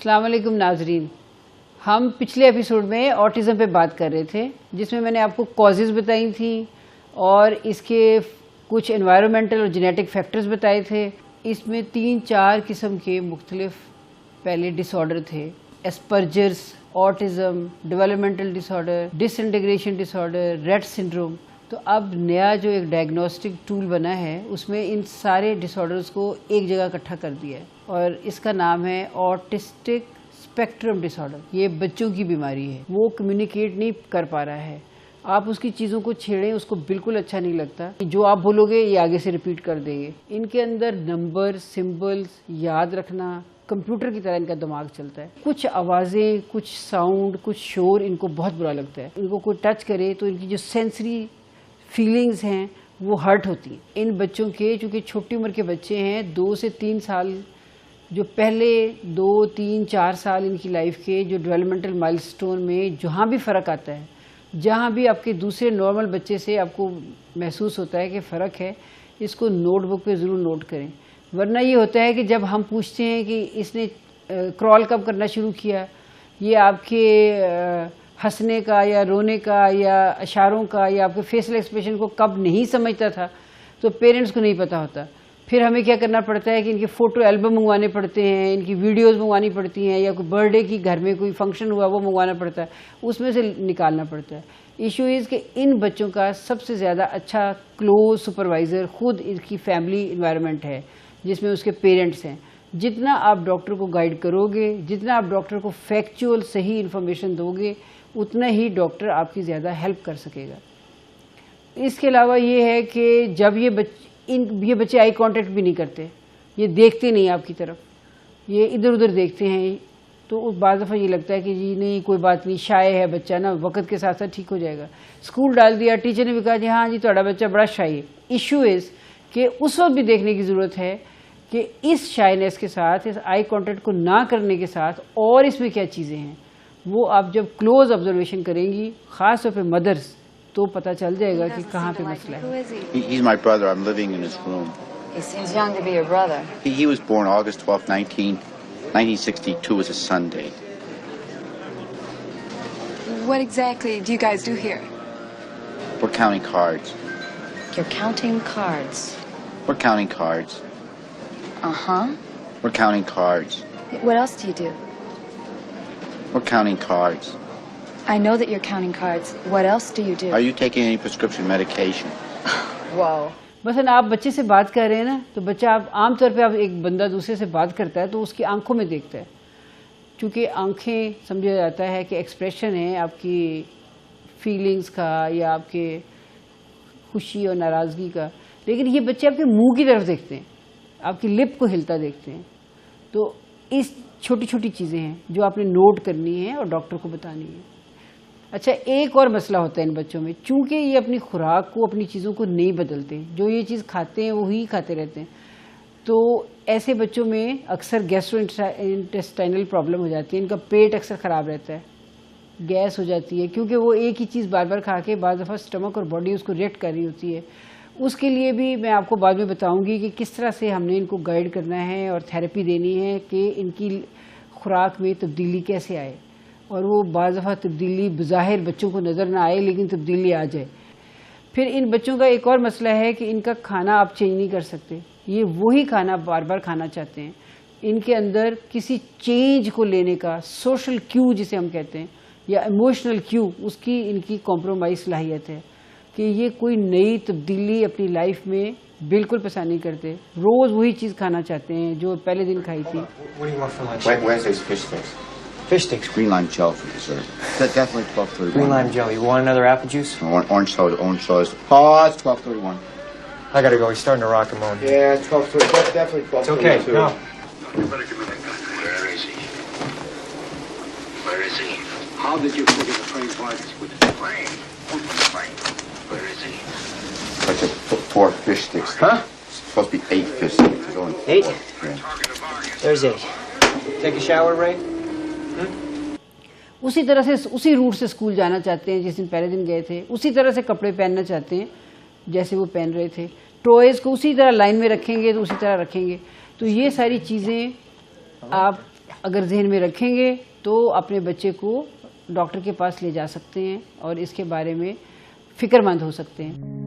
السلام علیکم ناظرین. ہم پچھلے ایپیسوڈ میں آٹزم پہ بات کر رہے تھے جس میں نے آپ کو کازز بتائی تھیں اور اس کے کچھ انوائرمنٹل اور جینیٹک فیکٹرز بتائے تھے. اس میں 3-4 قسم کے مختلف پہلے ڈس آرڈر تھے: ایسپرجرس، آٹزم، ڈیولپمنٹل ڈس آرڈر، ڈس انٹیگریشن ڈس آرڈر، ریٹ سنڈروم. تو اب نیا جو ایک ڈائگنوسٹک ٹول بنا ہے اس میں ان سارے ڈس آرڈرز کو ایک جگہ اکٹھا کر دیا ہے اور اس کا نام ہے آٹسٹک اسپیکٹرم ڈس آرڈر. یہ بچوں کی بیماری ہے، وہ کمیونیکیٹ نہیں کر پا رہا ہے. آپ اس کی چیزوں کو چھیڑیں اس کو بالکل اچھا نہیں لگتا. جو آپ بولو گے یہ آگے سے ریپیٹ کر دیں گے. ان کے اندر نمبر، سمبلز یاد رکھنا کمپیوٹر کی طرح ان کا دماغ چلتا ہے. کچھ آوازیں، کچھ ساؤنڈ، کچھ شور ان کو بہت برا لگتا ہے. ان کو کوئی ٹچ کرے تو ان کی جو سینسری فیلنگز ہیں وہ ہرٹ ہوتی ہیں. ان بچوں کے چونکہ چھوٹی عمر کے بچے ہیں، 2 سے 3 سال، جو پہلے 2, 3, 4 سال ان کی لائف کے جو ڈیولپمنٹل مائل سٹون میں جہاں بھی فرق آتا ہے، جہاں بھی آپ کے دوسرے نارمل بچے سے آپ کو محسوس ہوتا ہے کہ فرق ہے، اس کو نوٹ بک پہ ضرور نوٹ کریں. ورنہ یہ ہوتا ہے کہ جب ہم پوچھتے ہیں کہ اس نے کرال کب کرنا شروع کیا، یہ آپ کے ہنسنے کا یا رونے کا یا اشاروں کا یا آپ کے فیشل ایکسپریشن کو کب نہیں سمجھتا تھا، تو پیرنٹس کو نہیں پتا ہوتا. پھر ہمیں کیا کرنا پڑتا ہے کہ ان کے فوٹو البم منگوانے پڑتے ہیں، ان کی ویڈیوز منگوانی پڑتی ہیں، یا کوئی برتھ ڈے کی گھر میں کوئی فنکشن ہوا وہ منگوانا پڑتا ہے، اس میں سے نکالنا پڑتا ہے. ایشو از کہ ان بچوں کا سب سے زیادہ اچھا کلوز سپروائزر خود ان کی فیملی انوائرمنٹ ہے جس میں اس کے پیرنٹس ہیں. جتنا آپ ڈاکٹر کو گائیڈ کرو گے، جتنا آپ ڈاکٹر کو فیکچوئل صحیح انفارمیشن دو گے، اتنا ہی ڈاکٹر آپ کی زیادہ ہیلپ کر سکے گا. اس کے علاوہ یہ ہے کہ جب یہ بچے آئی کانٹیکٹ بھی نہیں کرتے، یہ دیکھتے نہیں آپ کی طرف، یہ ادھر ادھر دیکھتے ہیں، تو بعض دفعہ یہ لگتا ہے کہ جی نہیں کوئی بات نہیں، شائع ہے بچہ نا، وقت کے ساتھ ساتھ ٹھیک ہو جائے گا. اسکول ڈال دیا، ٹیچر نے بھی کہا جی ہاں جی تھوڑا بچہ بڑا شائع ہے. ایشو از کہ اس وقت بھی دیکھنے کی ضرورت ہے کہ اس شائنس کے ساتھ، اس آئی کانٹیکٹ کو نہ کرنے کے ساتھ اور اس میں کیا چیزیں ہیں. وہ آپ جب کلوز آبزرویشن کریں گی، خاص طور پہ مدرس، تو پتہ چل جائے گا کہ کہاں پہ مسئلہ ہے. He's my brother. I'm living in his room. He seems young to be your brother. He was born August 12th, 1962 is a Sunday. What exactly do you guys do here? We're counting cards. You're counting cards. We're counting cards. Uh-huh. We're counting cards. What else do you do? We're counting cards. I know that you're counting cards. What else do you do? Are you taking any prescription medication? Wow. مثلا آپ بچے سے بات کر رہے ہیں نا، تو بچہ آپ عام طور پہ آپ ایک بندہ دوسرے سے بات کرتا ہے تو اس کی آنکھوں میں دیکھتا ہے، چونکہ آنکھیں سمجھا جاتا ہے کہ ایکسپریشن ہے آپ کی فیلنگز کا یا آپ کے خوشی اور ناراضگی کا. لیکن یہ بچے آپ کے منہ کی طرف دیکھتے ہیں، آپ کی لپ کو ہلتا دیکھتے ہیں. تو اس چھوٹی چھوٹی چیزیں ہیں جو آپ نے نوٹ کرنی ہے اور ڈاکٹر کو بتانی ہے. اچھا، ایک اور مسئلہ ہوتا ہے ان بچوں میں، چونکہ یہ اپنی خوراک کو، اپنی چیزوں کو نہیں بدلتے، جو یہ چیز کھاتے ہیں وہی کھاتے رہتے ہیں، تو ایسے بچوں میں اکثر گیسٹرو انٹسٹائنل پرابلم ہو جاتی ہے. ان کا پیٹ اکثر خراب رہتا ہے، گیس ہو جاتی ہے، کیونکہ وہ ایک ہی چیز بار بار کھا کے بعض دفعہ اسٹمک اور باڈی اس کو ریئیکٹ کر رہی ہوتی ہے. اس کے لیے بھی میں آپ کو بعد میں بتاؤں گی کہ کس طرح سے ہم نے ان کو گائیڈ کرنا ہے اور تھیراپی دینی ہے کہ ان کی خوراک میں تبدیلی کیسے آئے، اور وہ بعض دفعہ تبدیلی بظاہر بچوں کو نظر نہ آئے لیکن تبدیلی آ جائے. پھر ان بچوں کا ایک اور مسئلہ ہے کہ ان کا کھانا آپ چینج نہیں کر سکتے، یہ وہی کھانا بار بار کھانا چاہتے ہیں. ان کے اندر کسی چینج کو لینے کا سوشل کیو جسے ہم کہتے ہیں یا ایموشنل کیو، اس کی ان کی کمپرومائز صلاحیت ہے کہ یہ کوئی نئی تبدیلی اپنی لائف میں بالکل پسند نہیں کرتے. روز وہی چیز کھانا چاہتے ہیں جو پہلے دن کھائی تھی. Wednesday's fish sticks. Fish sticks. Green lime gel for dessert. Definitely 12:31. Green lime jelly. You want another apple juice? Orange soda. Orange soda. Pause. 12:31. I gotta go. He's starting to rock and moan. Yeah, it's 12:30. Definitely 12:32. It's okay. No. You better give me that gun. Where is he? Where is he? How did you figure the train parts with the plane? Who's the plane? Where is he? I said 4 fish sticks. Huh? It's supposed to be 8 fish sticks. There's only 4. 8? Yeah. There's 8. Take a shower, Ray? اسی طرح سے اسی route سے school جانا چاہتے ہیں جس دن پہلے دن گئے تھے، اسی طرح سے کپڑے پہننا چاہتے ہیں جیسے وہ پہن رہے تھے. ٹوائز کو اسی طرح لائن میں رکھیں گے تو اسی طرح رکھیں گے. تو یہ ساری چیزیں آپ اگر ذہن میں رکھیں گے تو اپنے بچے کو ڈاکٹر کے پاس لے جا سکتے ہیں اور اس کے بارے میں فکر مند ہو سکتے ہیں.